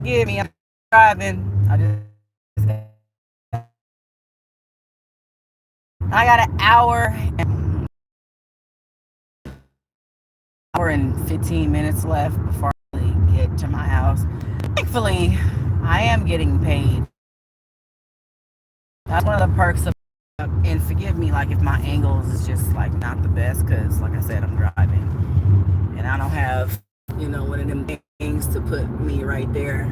Forgive me, I'm driving. I got an hour and 15 minutes left before I really get to my house. Thankfully, I am getting paid. That's one of the perks of, and forgive me, like if my angles is just like not the best, because like I said, I'm driving and I don't have, one of them things to put me right there.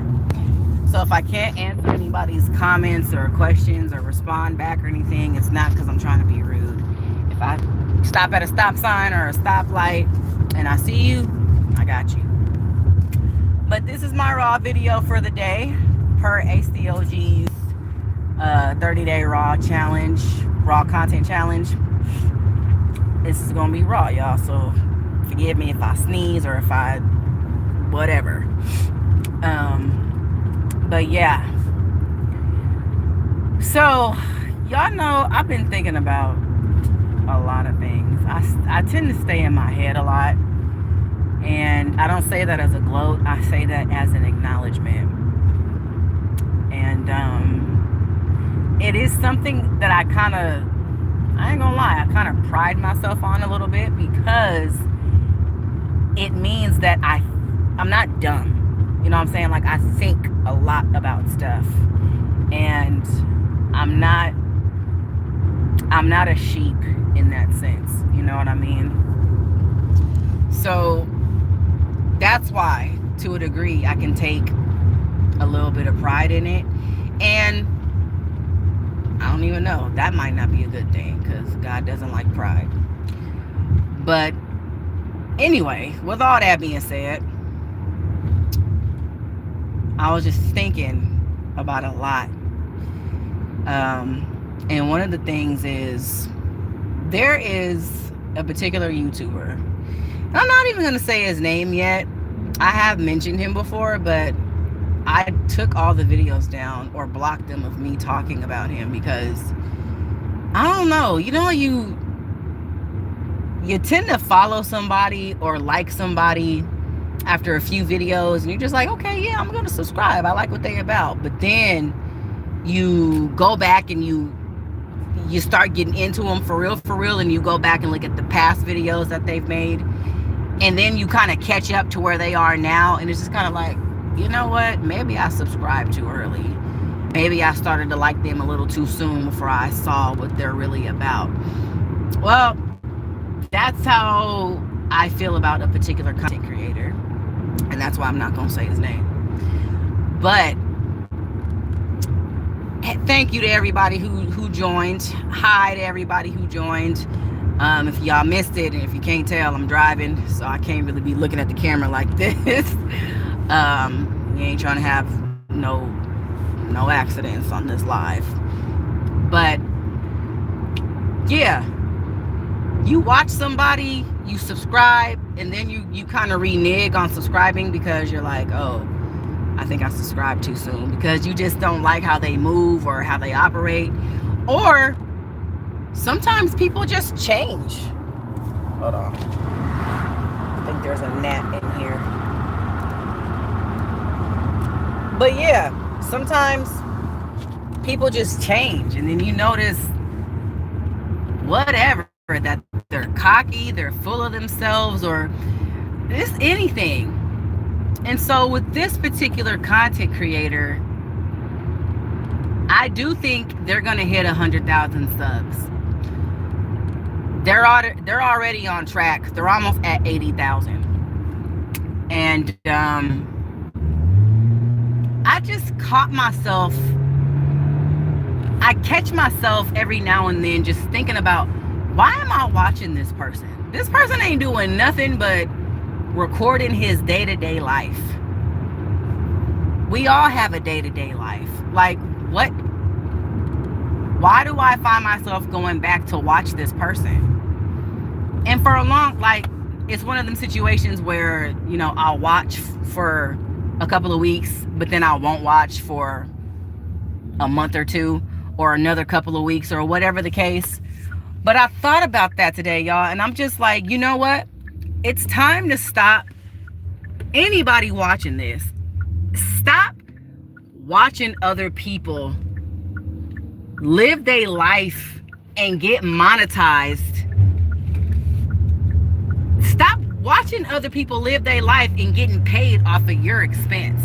So if I can't answer anybody's comments or questions or respond back or anything, it's not because I'm trying to be rude. If I stop at a stop sign or a stoplight and I see you, I got you. But this is my raw video for the day per ACOG's 30-day raw challenge, raw content challenge. This is gonna be raw, y'all. So forgive me if I sneeze or if I whatever. But yeah. So y'all know I've been thinking about a lot of things. I tend to stay in my head a lot. And I don't say that as a gloat. I say that as an acknowledgement. And it is something that I ain't gonna lie, I kind of pride myself on a little bit, because it means that I'm not dumb. You know what I'm saying? Like, I think a lot about stuff. And I'm not a sheep in that sense. You know what I mean? So that's why, to a degree, I can take a little bit of pride in it. And I don't even know. That might not be a good thing, because God doesn't like pride. But anyway, with all that being said, I was just thinking about a lot. And one of the things is, there is a particular YouTuber. I'm not even going to say his name yet. I have mentioned him before, but I took all the videos down or blocked them of me talking about him, because I don't know. You tend to follow somebody or like somebody after a few videos, and you're just like, okay, yeah, I'm going to subscribe. I like what they're about. But then you go back and you start getting into them for real, and you go back and look at the past videos that they've made, and then you kind of catch up to where they are now, and it's just kind of like, you know what, maybe I subscribed too early. Maybe I started to like them a little too soon before I saw what they're really about. Well, that's how I feel about a particular content creator, and that's why I'm not going to say his name. But thank you to everybody who joined. Hi to everybody who joined. If y'all missed it, and if you can't tell, I'm driving, so I can't really be looking at the camera like this. We ain't trying to have no accidents on this live. But yeah, you watch somebody, you subscribe, and then you kind of renege on subscribing, because you're like, oh, I think I subscribed too soon, because you just don't like how they move or how they operate. Or sometimes people just change. Hold on. I think there's a gnat in here. But yeah, sometimes people just change, and then you notice whatever, that they're cocky, they're full of themselves, or just anything. And so with this particular content creator, I do think they're gonna hit 100,000 subs. They're already on track. They're almost at 80,000. And I just caught myself. I catch myself every now and then just thinking about, why am I watching this person? This person ain't doing nothing but recording his day-to-day life. We all have a day-to-day life. Like, what? Why do I find myself going back to watch this person? And for a long, like, it's one of them situations where, I'll watch for a couple of weeks, but then I won't watch for a month or two, or another couple of weeks, or whatever the case. But I thought about that today, y'all, and I'm just like, you know what? It's time to stop. Anybody watching this, stop watching other people live their life and get monetized. Stop watching other people live their life and getting paid off of your expense.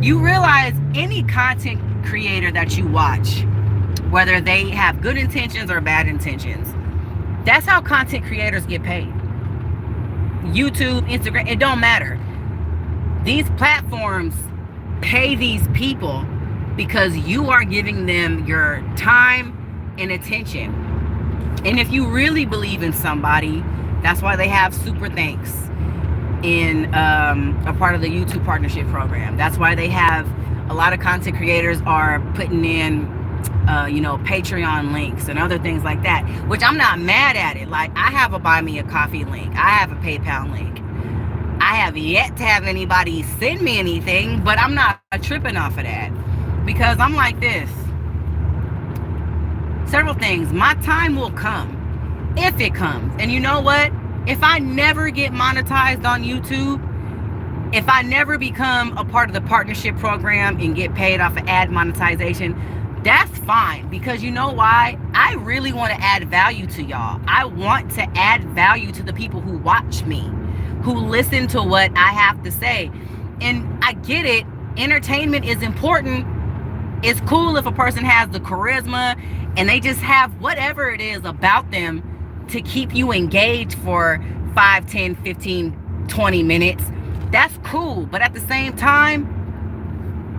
You realize any content creator that you watch, whether they have good intentions or bad intentions, that's how content creators get paid. YouTube, Instagram, it don't matter. These platforms pay these people because you are giving them your time and attention. And if you really believe in somebody, that's why they have super thanks in a part of the YouTube partnership program. That's why they have a lot of content creators are putting in Patreon links and other things like that, which I'm not mad at it. Like, I have a buy me a coffee link, I have a PayPal link. I have yet to have anybody send me anything, but I'm not tripping off of that, because I'm like this. Several things. My time will come, if it comes. And you know what? If I never get monetized on YouTube, if I never become a part of the partnership program and get paid off of ad monetization, that's fine. Because you know why? I really want to add value to y'all. I want to add value to the people who watch me, who listen to what I have to say. And I get it. Entertainment is important. It's cool if a person has the charisma and they just have whatever it is about them to keep you engaged for 5, 10, 15, 20 minutes. That's cool. But at the same time,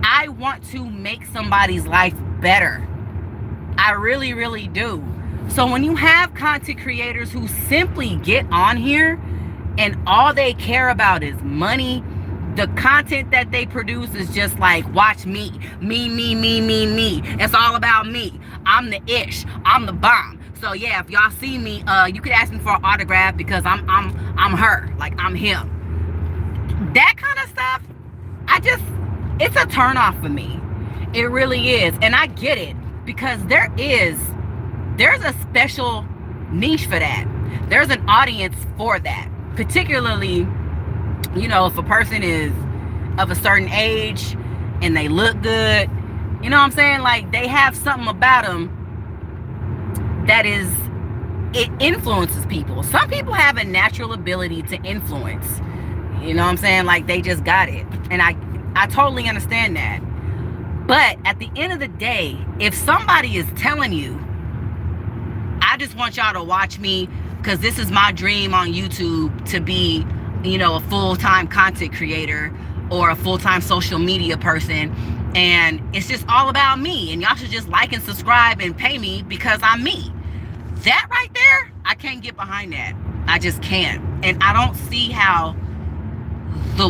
I want to make somebody's life better. I really, really do. So when you have content creators who simply get on here and all they care about is money, the content that they produce is just like, watch me. It's all about me. I'm the ish. I'm the bomb. So yeah, if y'all see me, you could ask me for an autograph because I'm her. Like, I'm him. That kind of stuff, it's a turn off for me. It really is. And I get it, because there's a special niche for that. There's an audience for that. Particularly, if a person is of a certain age and they look good, you know what I'm saying? Like, they have something about them that it influences people. Some people have a natural ability to influence. You know what I'm saying? Like, they just got it. And I totally understand that. But at the end of the day, if somebody is telling you, I just want y'all to watch me because this is my dream on YouTube to be, a full-time content creator or a full-time social media person, and it's just all about me, and y'all should just like and subscribe and pay me because I'm me. That right there, I can't get behind that. I just can't. And I don't see how the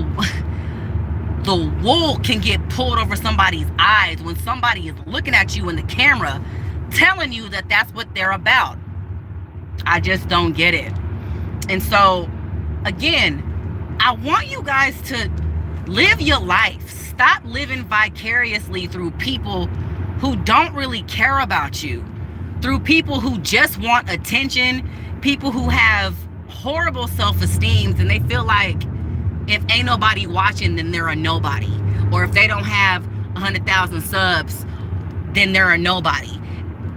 wool can get pulled over somebody's eyes when somebody is looking at you in the camera telling you that that's what they're about. I just don't get it. And so, again, I want you guys to live your life. Stop living vicariously through people who don't really care about you, through people who just want attention, people who have horrible self-esteem and they feel like if ain't nobody watching, then they're a nobody. Or if they don't have 100,000 subs, then they're a nobody.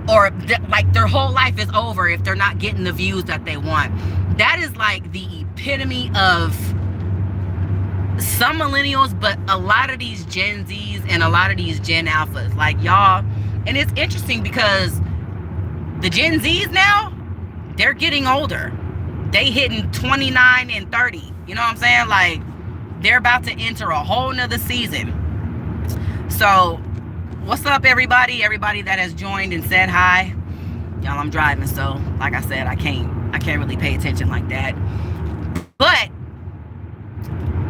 Or like their whole life is over if they're not getting the views that they want. That is like the epitome of some millennials, but a lot of these Gen Zs and a lot of these Gen Alphas. Like, y'all, and it's interesting because the Gen Zs now, they're getting older. They hitting 29 and 30. You know what I'm saying? Like, they're about to enter a whole nother season. So, what's up, everybody? Everybody that has joined and said hi. Y'all, I'm driving, so like I said, I can't really pay attention like that. But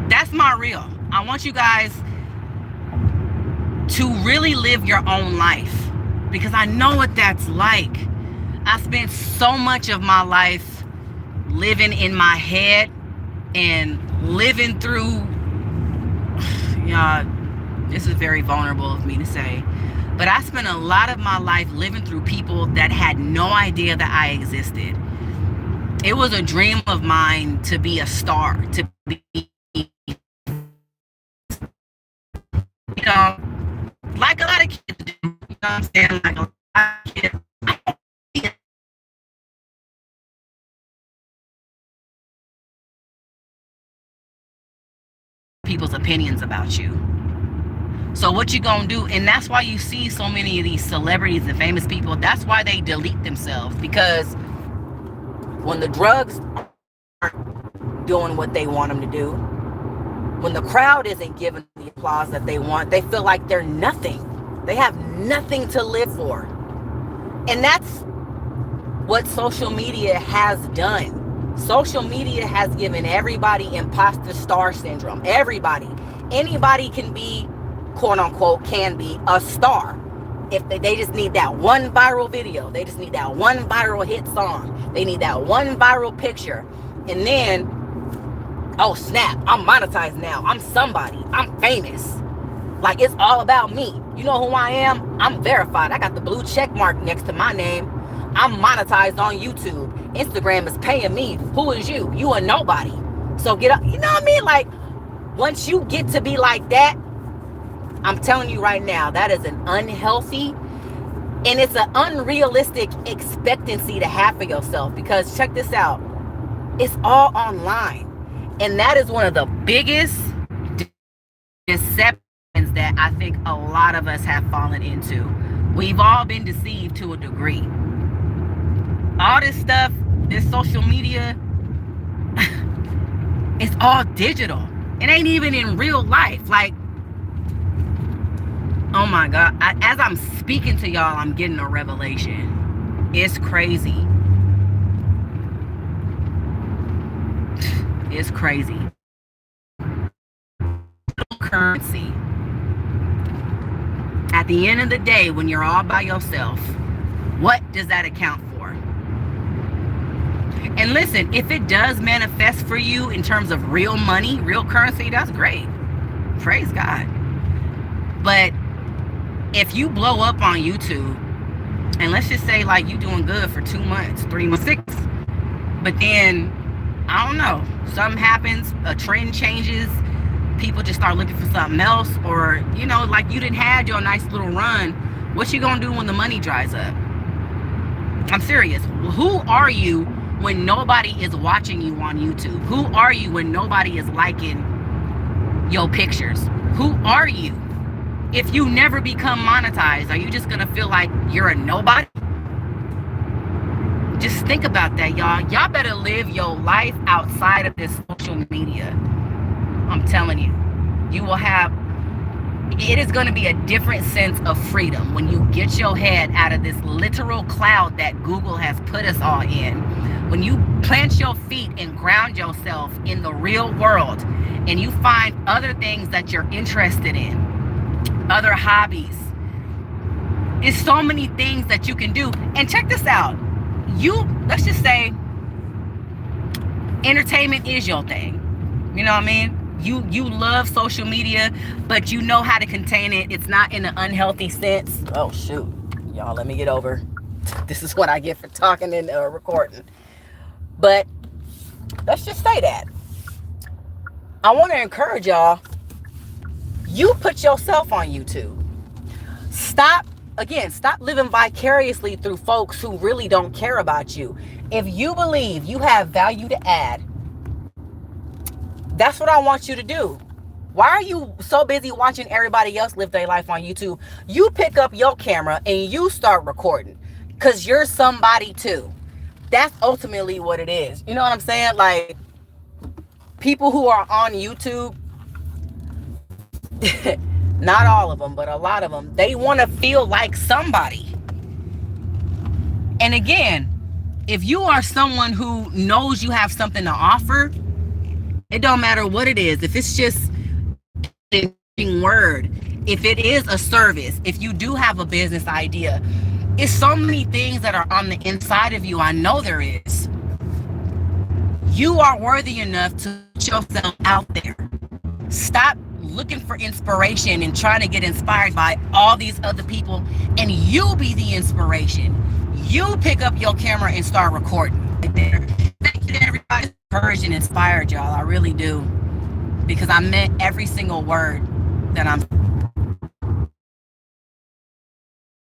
that's my reel. I want you guys to really live your own life, because I know what that's like. I spent so much of my life living in my head and living through, this is very vulnerable of me to say, but I spent a lot of my life living through people that had no idea that I existed. It was a dream of mine to be a star, to be, like a lot of kids do. You know what I'm saying? Like a lot of kids. People's opinions about you. So what you gonna do? And that's why you see so many of these celebrities and famous people. That's why they delete themselves, because when the drugs are doing what they want them to do, when the crowd isn't giving the applause that they want, they feel like they're nothing. They have nothing to live for. And that's what social media has done. Social media has given everybody imposter star syndrome. Everybody. Anybody can be, quote unquote, can be a star. If they just need that one viral video. They just need that one viral hit song. They need that one viral picture. And then, oh snap, I'm monetized now. I'm somebody. I'm famous. Like, it's all about me. You know who I am? I'm verified. I got the blue check mark next to my name. I'm monetized on YouTube. Instagram is paying me. Who is you? You a nobody. So get up. You know what I mean? Like, once you get to be like that, I'm telling you right now, that is an unhealthy and it's an unrealistic expectancy to have for yourself. Because check this out. It's all online. And that is one of the biggest deceptions that I think a lot of us have fallen into. We've all been deceived to a degree. All this stuff, this social media, it's all digital. It ain't even in real life. Like, oh my God. As I'm speaking to y'all, I'm getting a revelation. It's crazy. It's crazy. Currency. At the end of the day, when you're all by yourself, what does that account for? And listen, if it does manifest for you in terms of real money, real currency, that's great. Praise God. But if you blow up on YouTube, and let's just say like you doing good for 2 months, 3 months, 6, but then, I don't know, something happens, a trend changes, people just start looking for something else, or, you know, like you didn't have your nice little run, what you gonna do when the money dries up? I'm serious. Who are you when nobody is watching you on YouTube? Who are you when nobody is liking your pictures? Who are you? If you never become monetized, are you just gonna feel like you're a nobody? Just think about that, y'all. Y'all better live your life outside of this social media. I'm telling you, you will have, it is going to be a different sense of freedom when you get your head out of this literal cloud that Google has put us all in. When you plant your feet and ground yourself in the real world and you find other things that you're interested in, other hobbies. It's so many things that you can do. And check this out. Let's just say entertainment is your thing. You know what I mean? You love social media, but you know how to contain it. It's not in an unhealthy sense. Oh shoot, y'all, let me get over. This is what I get for talking and recording. But let's just say that. I want to encourage y'all. You put yourself on YouTube. Stop living vicariously through folks who really don't care about you. If you believe you have value to add, that's what I want you to do. Why are you so busy watching everybody else live their life on YouTube? You pick up your camera and you start recording, because you're somebody too. That's ultimately what it is. You know what I'm saying? Like, people who are on YouTube, not all of them, but a lot of them, they want to feel like somebody. And again, if you are someone who knows you have something to offer, it don't matter what it is. If it's just a word, if it is a service, if you do have a business idea, it's so many things that are on the inside of you. I know there is. You are worthy enough to put yourself out there. Stop looking for inspiration and trying to get inspired by all these other people, and you be the inspiration. You pick up your camera and start recording right there. Thank you to everybody encouraged and inspired, y'all. I really do, because I meant every single word that I'm